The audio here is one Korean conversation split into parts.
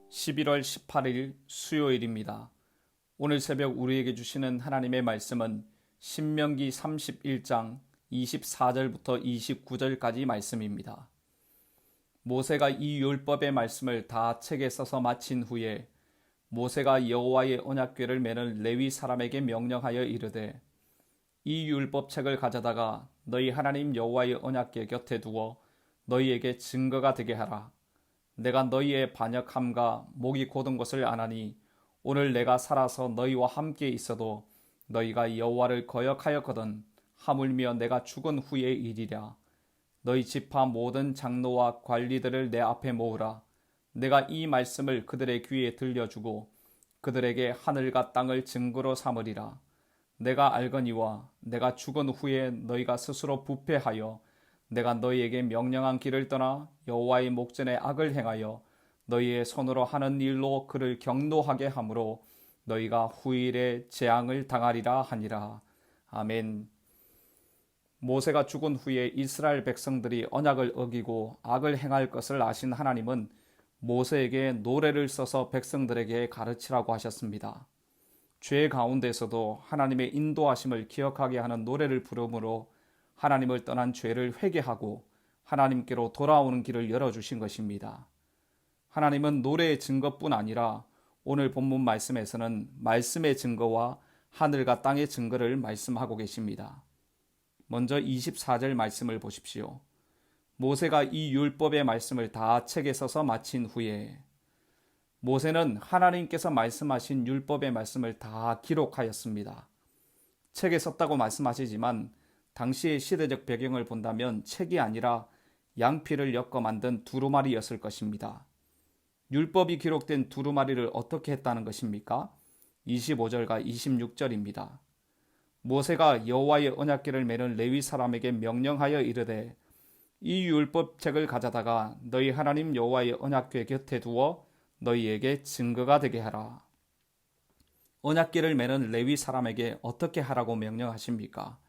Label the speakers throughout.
Speaker 1: 11월 18일 수요일입니다. 오늘 새벽 우리에게 주시는 하나님의 말씀은 신명기 31장 24절부터 29절까지 말씀입니다. 모세가 이 율법의 말씀을 다 책에 써서 마친 후에 모세가 여호와의 언약궤를 매는 레위 사람에게 명령하여 이르되 이 율법책을 가져다가 너희 하나님 여호와의 언약궤 곁에 두어 너희에게 증거가 되게 하라. 내가 너희의 반역함과 목이 곧은 것을 아나니 오늘 내가 살아서 너희와 함께 있어도 너희가 여호와를 거역하였거든 하물며 내가 죽은 후의 일이랴. 너희 지파 모든 장로와 관리들을 내 앞에 모으라. 내가 이 말씀을 그들의 귀에 들려주고 그들에게 하늘과 땅을 증거로 삼으리라. 내가 알거니와 내가 죽은 후에 너희가 스스로 부패하여 내가 너희에게 명령한 길을 떠나 여호와의 목전에 악을 행하여 너희의 손으로 하는 일로 그를 경노하게 하므로 너희가 후일에 재앙을 당하리라 하니라. 아멘. 모세가 죽은 후에 이스라엘 백성들이 언약을 어기고 악을 행할 것을 아신 하나님은 모세에게 노래를 써서 백성들에게 가르치라고 하셨습니다. 죄 가운데서도 하나님의 인도하심을 기억하게 하는 노래를 부르므로 하나님을 떠난 죄를 회개하고 하나님께로 돌아오는 길을 열어주신 것입니다. 하나님은 노래의 증거뿐 아니라 오늘 본문 말씀에서는 말씀의 증거와 하늘과 땅의 증거를 말씀하고 계십니다. 먼저 24절 말씀을 보십시오. 모세가 이 율법의 말씀을 다 책에 써서 마친 후에 모세는 하나님께서 말씀하신 율법의 말씀을 다 기록하였습니다. 책에 썼다고 말씀하시지만 당시의 시대적 배경을 본다면 책이 아니라 양피를 엮어 만든 두루마리였을 것입니다. 율법이 기록된 두루마리를 어떻게 했다는 것입니까? 25절과 26절입니다. 모세가 여호와의 언약궤를 매는 레위 사람에게 명령하여 이르되 이 율법책을 가져다가 너희 하나님 여호와의 언약궤 곁에 두어 너희에게 증거가 되게 하라. 언약궤를 매는 레위 사람에게 어떻게 하라고 명령하십니까?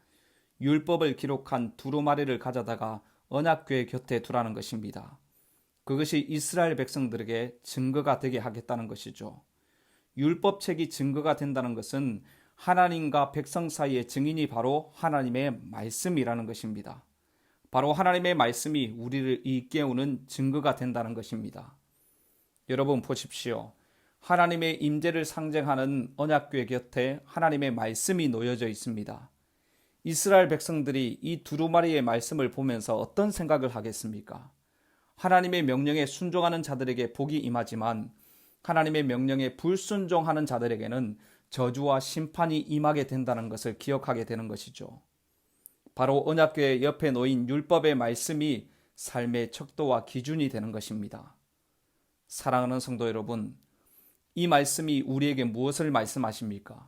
Speaker 1: 율법을 기록한 두루마리를 가져다가 언약궤 곁에 두라는 것입니다. 그것이 이스라엘 백성들에게 증거가 되게 하겠다는 것이죠. 율법책이 증거가 된다는 것은 하나님과 백성 사이의 증인이 바로 하나님의 말씀이라는 것입니다. 바로 하나님의 말씀이 우리를 일깨우는 증거가 된다는 것입니다. 여러분 보십시오. 하나님의 임재를 상징하는 언약궤 곁에 하나님의 말씀이 놓여져 있습니다. 이스라엘 백성들이 이 두루마리의 말씀을 보면서 어떤 생각을 하겠습니까? 하나님의 명령에 순종하는 자들에게 복이 임하지만 하나님의 명령에 불순종하는 자들에게는 저주와 심판이 임하게 된다는 것을 기억하게 되는 것이죠. 바로 언약궤 옆에 놓인 율법의 말씀이 삶의 척도와 기준이 되는 것입니다. 사랑하는 성도 여러분, 이 말씀이 우리에게 무엇을 말씀하십니까?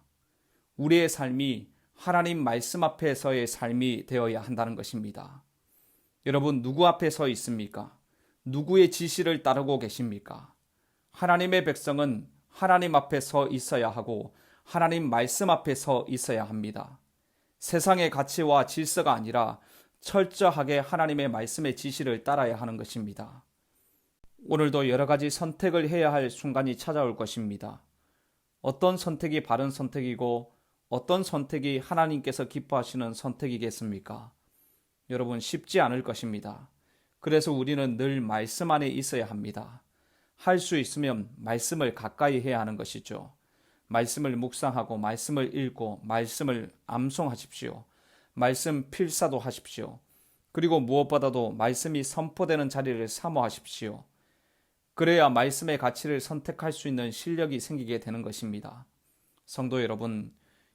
Speaker 1: 우리의 삶이 하나님 말씀 앞에서의 삶이 되어야 한다는 것입니다. 여러분, 누구 앞에 서 있습니까? 누구의 지시를 따르고 계십니까? 하나님의 백성은 하나님 앞에 서 있어야 하고 하나님 말씀 앞에 서 있어야 합니다. 세상의 가치와 질서가 아니라 철저하게 하나님의 말씀의 지시를 따라야 하는 것입니다. 오늘도 여러 가지 선택을 해야 할 순간이 찾아올 것입니다. 어떤 선택이 바른 선택이고 어떤 선택이 하나님께서 기뻐하시는 선택이겠습니까? 여러분, 쉽지 않을 것입니다. 그래서 우리는 늘 말씀 안에 있어야 합니다. 할 수 있으면 말씀을 가까이 해야 하는 것이죠. 말씀을 묵상하고 말씀을 읽고 말씀을 암송하십시오. 말씀 필사도 하십시오. 그리고 무엇보다도 말씀이 선포되는 자리를 사모하십시오. 그래야 말씀의 가치를 선택할 수 있는 실력이 생기게 되는 것입니다. 성도 여러분,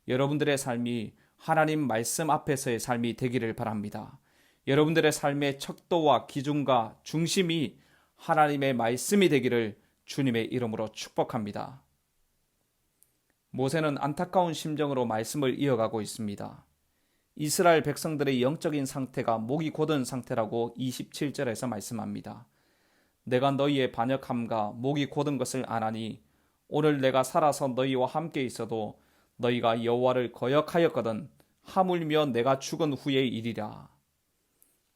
Speaker 1: 여러분들의 삶이 하나님 말씀 앞에서의 삶이 되기를 바랍니다. 여러분들의 삶의 척도와 기준과 중심이 하나님의 말씀이 되기를 주님의 이름으로 축복합니다. 모세는 안타까운 심정으로 말씀을 이어가고 있습니다. 이스라엘 백성들의 영적인 상태가 목이 곧은 상태라고 27절에서 말씀합니다. 내가 너희의 반역함과 목이 곧은 것을 아나니 오늘 내가 살아서 너희와 함께 있어도 너희가 여호와를 거역하였거든 하물며 내가 죽은 후의 일이라.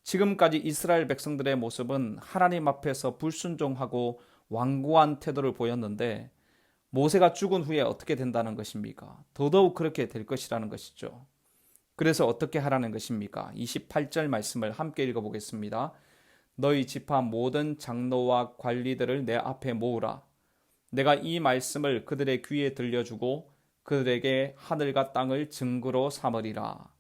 Speaker 1: 지금까지 이스라엘 백성들의 모습은 하나님 앞에서 불순종하고 완고한 태도를 보였는데 모세가 죽은 후에 어떻게 된다는 것입니까? 더더욱 그렇게 될 것이라는 것이죠. 그래서 어떻게 하라는 것입니까? 28절 말씀을 함께 읽어보겠습니다. 너희 지파 모든 장로와 관리들을 내 앞에 모으라. 내가 이 말씀을 그들의 귀에 들려주고 그들에게 하늘과 땅을 증거로 삼으리라.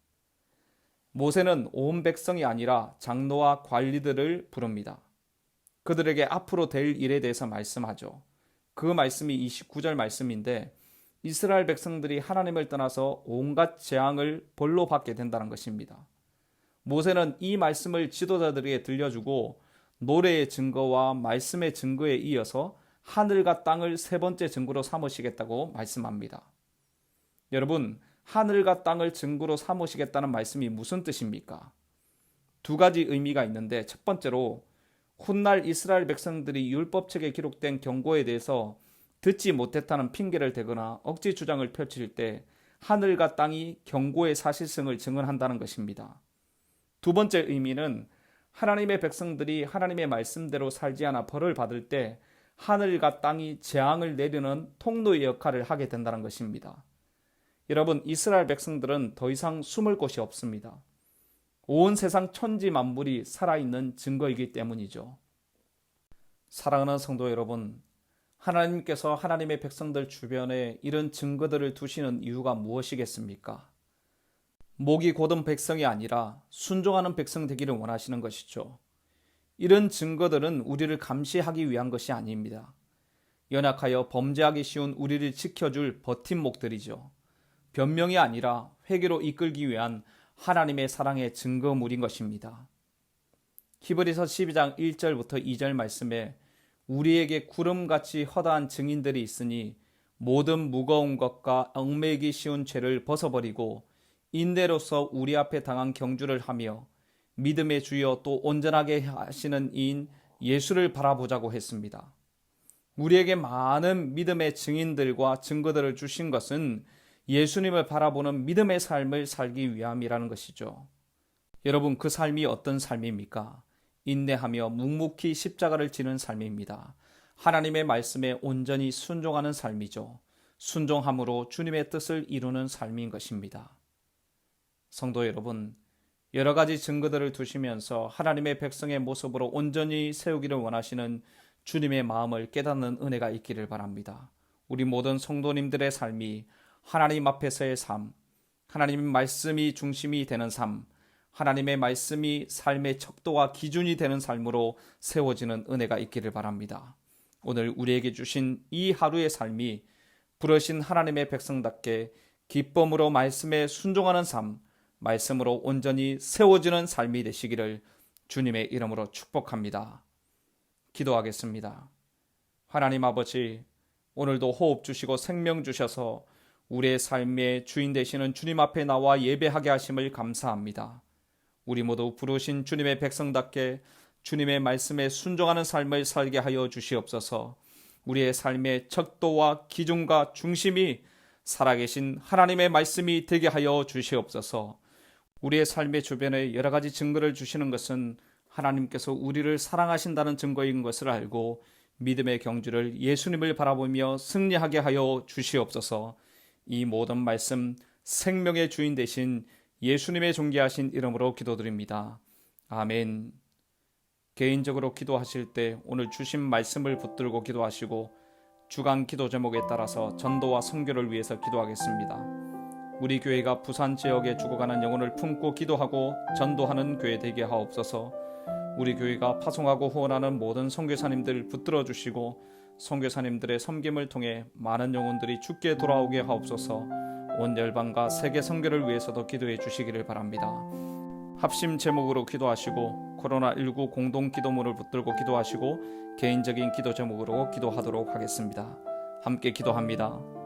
Speaker 1: 모세는 온 백성이 아니라 장로와 관리들을 부릅니다. 그들에게 앞으로 될 일에 대해서 말씀하죠. 그 말씀이 29절 말씀인데 이스라엘 백성들이 하나님을 떠나서 온갖 재앙을 벌로 받게 된다는 것입니다. 모세는 이 말씀을 지도자들에게 들려주고 노래의 증거와 말씀의 증거에 이어서 하늘과 땅을 세 번째 증거로 삼으시겠다고 말씀합니다. 여러분, 하늘과 땅을 증거로 삼으시겠다는 말씀이 무슨 뜻입니까? 두 가지 의미가 있는데 첫 번째로 훗날 이스라엘 백성들이 율법책에 기록된 경고에 대해서 듣지 못했다는 핑계를 대거나 억지 주장을 펼칠 때 하늘과 땅이 경고의 사실성을 증언한다는 것입니다. 두 번째 의미는 하나님의 백성들이 하나님의 말씀대로 살지 않아 벌을 받을 때 하늘과 땅이 재앙을 내리는 통로의 역할을 하게 된다는 것입니다. 여러분, 이스라엘 백성들은 더 이상 숨을 곳이 없습니다. 온 세상 천지 만물이 살아있는 증거이기 때문이죠. 사랑하는 성도 여러분, 하나님께서 하나님의 백성들 주변에 이런 증거들을 두시는 이유가 무엇이겠습니까? 목이 곧은 백성이 아니라 순종하는 백성 되기를 원하시는 것이죠. 이런 증거들은 우리를 감시하기 위한 것이 아닙니다. 연약하여 범죄하기 쉬운 우리를 지켜줄 버팀목들이죠. 변명이 아니라 회개로 이끌기 위한 하나님의 사랑의 증거물인 것입니다. 히브리서 12장 1절부터 2절 말씀에 우리에게 구름같이 허다한 증인들이 있으니 모든 무거운 것과 얽매이기 쉬운 죄를 벗어버리고 인내로서 우리 앞에 당한 경주를 하며 믿음의 주여 또 온전하게 하시는 이인 예수를 바라보자고 했습니다. 우리에게 많은 믿음의 증인들과 증거들을 주신 것은 예수님을 바라보는 믿음의 삶을 살기 위함이라는 것이죠. 여러분, 그 삶이 어떤 삶입니까? 인내하며 묵묵히 십자가를 지는 삶입니다. 하나님의 말씀에 온전히 순종하는 삶이죠. 순종함으로 주님의 뜻을 이루는 삶인 것입니다. 성도 여러분, 여러 가지 증거들을 두시면서 하나님의 백성의 모습으로 온전히 세우기를 원하시는 주님의 마음을 깨닫는 은혜가 있기를 바랍니다. 우리 모든 성도님들의 삶이 하나님 앞에서의 삶, 하나님의 말씀이 중심이 되는 삶, 하나님의 말씀이 삶의 척도와 기준이 되는 삶으로 세워지는 은혜가 있기를 바랍니다. 오늘 우리에게 주신 이 하루의 삶이 부르신 하나님의 백성답게 기쁨으로 말씀에 순종하는 삶, 말씀으로 온전히 세워지는 삶이 되시기를 주님의 이름으로 축복합니다. 기도하겠습니다. 하나님 아버지, 오늘도 호흡 주시고 생명 주셔서 우리의 삶의 주인 되시는 주님 앞에 나와 예배하게 하심을 감사합니다. 우리 모두 부르신 주님의 백성답게 주님의 말씀에 순종하는 삶을 살게 하여 주시옵소서. 우리의 삶의 척도와 기준과 중심이 살아계신 하나님의 말씀이 되게 하여 주시옵소서. 우리의 삶의 주변에 여러 가지 증거를 주시는 것은 하나님께서 우리를 사랑하신다는 증거인 것을 알고 믿음의 경주를 예수님을 바라보며 승리하게 하여 주시옵소서. 이 모든 말씀 생명의 주인 되신 예수님의 존귀하신 이름으로 기도드립니다. 아멘. 개인적으로 기도하실 때 오늘 주신 말씀을 붙들고 기도하시고 주간 기도 제목에 따라서 전도와 선교를 위해서 기도하겠습니다. 우리 교회가 부산 지역에 죽어가는 영혼을 품고 기도하고 전도하는 교회 되게 하옵소서. 우리 교회가 파송하고 후원하는 모든 선교사님들 붙들어 주시고 선교사님들의 섬김을 통해 많은 영혼들이 주께 돌아오게 하옵소서. 온 열방과 세계 선교를 위해서도 기도해 주시기를 바랍니다. 합심 제목으로 기도하시고 코로나19 공동 기도문을 붙들고 기도하시고 개인적인 기도 제목으로 기도하도록 하겠습니다. 함께 기도합니다.